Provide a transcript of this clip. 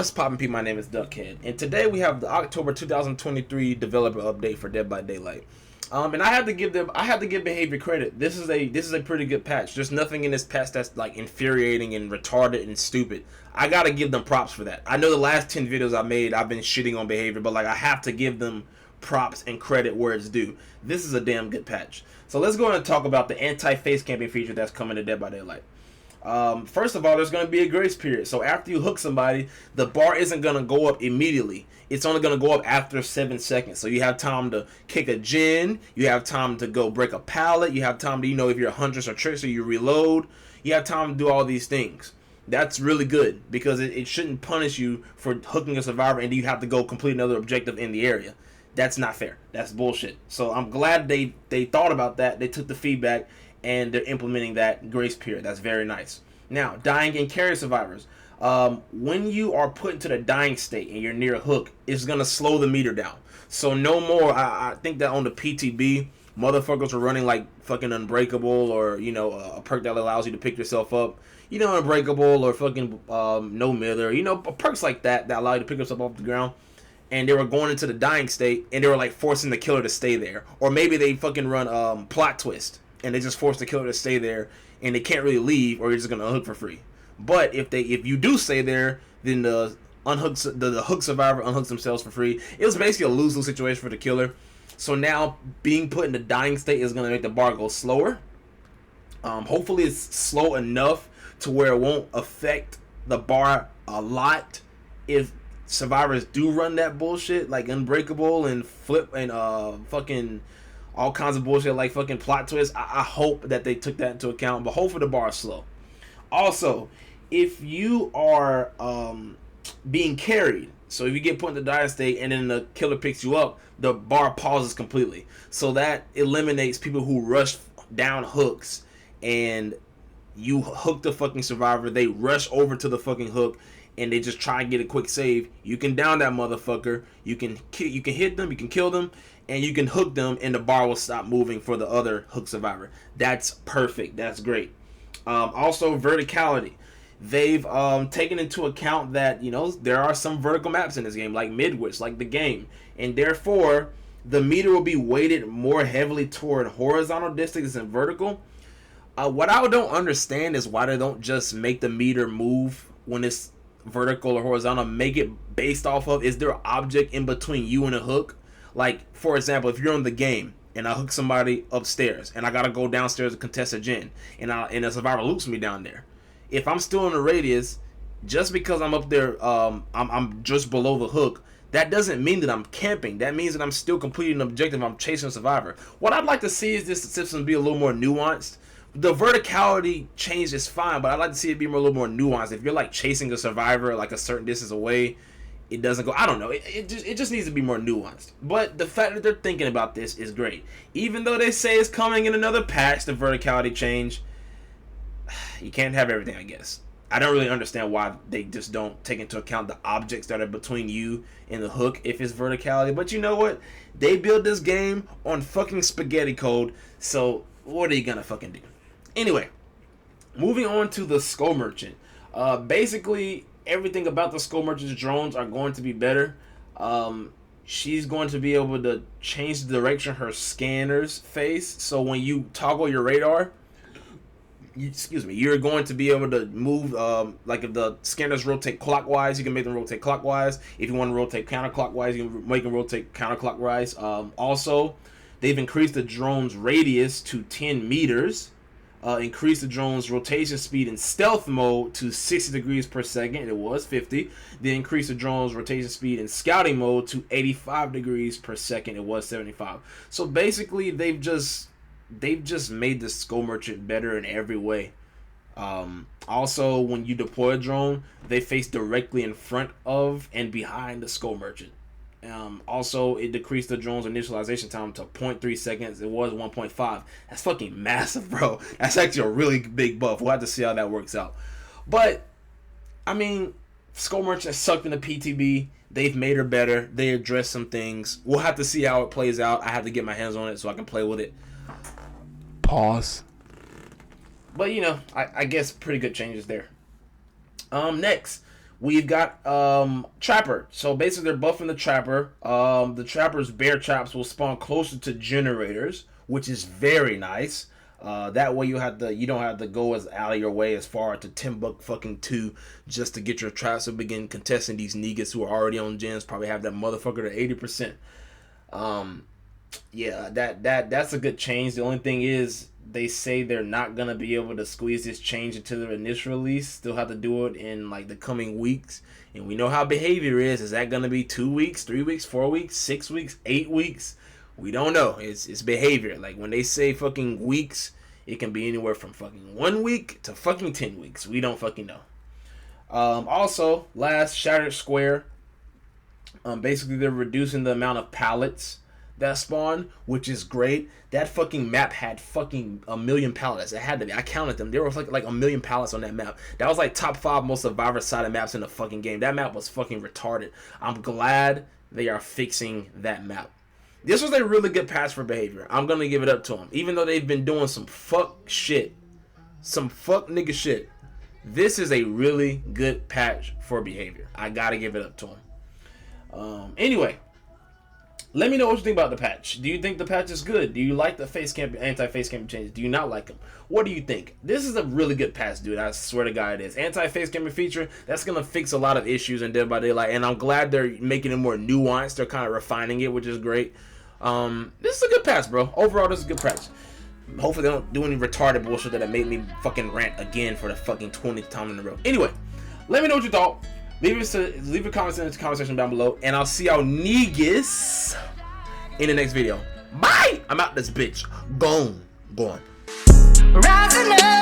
What's poppin', P? My name is Duckhead, and today we have the October 2023 developer update for Dead by Daylight. And I have to give Behavior credit. This is a pretty good patch. There's nothing in this patch that's like infuriating and retarded and stupid. I gotta give them props for that. I know the last 10 videos I made, I've been shitting on Behavior, but like I have to give them props and credit where it's due. This is a damn good patch. So let's go ahead and talk about the anti-face camping feature that's coming to Dead by Daylight. First of all, there's going to be a grace period. So after you hook somebody, the bar isn't going to go up immediately. It's only going to go up after 7 seconds. So you have time to kick a gen. You have time to go break a pallet. You have time to, if you're a huntress or trickster, you reload. You have time to do all these things. That's really good because it shouldn't punish you for hooking a survivor and you have to go complete another objective in the area. That's not fair. That's bullshit. So I'm glad they thought about that. They took the feedback and they're implementing that grace period. That's very nice. Now, dying and carry survivors. When you are put into the dying state and you're near a hook, it's going to slow the meter down. So no more, I think that on the PTB, motherfuckers were running like fucking Unbreakable or, a perk that allows you to pick yourself up. Unbreakable or fucking No Mither. Perks like that allow you to pick yourself off the ground. And they were going into the dying state and they were like forcing the killer to stay there. Or maybe they fucking run Plot Twist and they just force the killer to stay there and they can't really leave or you're just gonna unhook for free. But if you do stay there, then the hook survivor unhooks themselves for free. It was basically a lose-lose situation for the killer. So now being put in the dying state is gonna make the bar go slower. Hopefully it's slow enough to where it won't affect the bar a lot if survivors do run that bullshit like Unbreakable and Flip and fucking all kinds of bullshit like fucking Plot Twist. I hope that they took that into account, but hopefully the bar is slow. Also, if you are being carried, so if you get put in the dire state and then the killer picks you up, the bar pauses completely. So that eliminates people who rush down hooks and you hook the fucking survivor, they rush over to the fucking hook and they just try and get a quick save. You can down that motherfucker. You can hit them, you can kill them, and you can hook them, and the bar will stop moving for the other hook survivor. That's perfect. That's great. Also, verticality. They've taken into account that there are some vertical maps in this game, like Midwich, like the game, and therefore the meter will be weighted more heavily toward horizontal distance than vertical. What I don't understand is why they don't just make the meter move when it's vertical or horizontal. Make it based off of, is there an object in between you and a hook? Like, for example, if you're in the game and I hook somebody upstairs and I gotta go downstairs to contest a gen and a survivor loops me down there, if I'm still in the radius, just because I'm up there, I'm just below the hook, that doesn't mean that I'm camping. That means that I'm still completing an objective. I'm chasing a survivor. What I'd like to see is this system be a little more nuanced. The verticality change is fine, but I'd like to see it be a little more nuanced. If you're like chasing a survivor like a certain distance away, it doesn't go. I don't know. It just needs to be more nuanced. But the fact that they're thinking about this is great. Even though they say it's coming in another patch, the verticality change, you can't have everything, I guess. I don't really understand why they just don't take into account the objects that are between you and the hook if it's verticality. But you know what? They build this game on fucking spaghetti code, so what are you gonna fucking do? Anyway, moving on to the Skull Merchant. Basically, everything about the Skull Merchant's drones are going to be better. She's going to be able to change the direction her scanners face. So when you toggle your radar, you're going to be able to move, like if the scanners rotate clockwise, you can make them rotate clockwise. If you want to rotate counterclockwise, you can make them rotate counterclockwise. Also, they've increased the drone's radius to 10 meters. Increase the drone's rotation speed in stealth mode to 60 degrees per second. It was 50. Then increase the drone's rotation speed in scouting mode to 85 degrees per second. It was 75. So basically, they've just made the Skull Merchant better in every way. Also, when you deploy a drone, they face directly in front of and behind the Skull Merchant. Also, it decreased the drone's initialization time to 0.3 seconds. It was 1.5. That's fucking massive, bro. That's actually a really big buff. We'll have to see how that works out. But, I mean, Skull Merchant sucked in the PTB. They've made her better. They addressed some things. We'll have to see how it plays out. I have to get my hands on it so I can play with it. Pause. But, I guess pretty good changes there. Next, We've got Trapper. So basically they're buffing the Trapper. The Trapper's bear traps will spawn closer to generators, which is very nice. That way you don't have to go as out of your way as far to 10 buck fucking 2 just to get your traps to begin contesting these niggas who are already on gens. Probably have that motherfucker to 80%. Yeah, that's a good change. The only thing is they say they're not gonna be able to squeeze this change into their initial release. Still have to do it in like the coming weeks. And we know how behavior is. Is that gonna be 2 weeks, 3 weeks, 4 weeks, 6 weeks, 8 weeks? We don't know. It's behavior. Like when they say fucking weeks, it can be anywhere from fucking 1 week to fucking 10 weeks. We don't fucking know. Also, last Shattered Square. Basically they're reducing the amount of pallets that spawn, which is great. That fucking map had fucking 1 million pallets. It had to be. I counted them. There was like 1 million pallets on that map. That was like top 5 most survivor-sided maps in the fucking game. That map was fucking retarded. I'm glad they are fixing that map. This was a really good patch for behavior. I'm gonna give it up to them. Even though they've been doing some fuck shit. Some fuck nigga shit. This is a really good patch for behavior. I gotta give it up to them. Anyway. Let me know what you think about the patch. Do you think the patch is good? Do you like the anti-face camping changes? Do you not like them? What do you think? This is a really good patch, dude. I swear to God it is. Anti-face camping feature, that's going to fix a lot of issues in Dead by Daylight. And I'm glad they're making it more nuanced. They're kind of refining it, which is great. This is a good patch, bro. Overall, this is a good patch. Hopefully they don't do any retarded bullshit that made me fucking rant again for the fucking 20th time in a row. Anyway, let me know what you thought. Leave a comment in the comment section down below, and I'll see y'all niggas in the next video. Bye! I'm out this bitch. Gone. Rising up.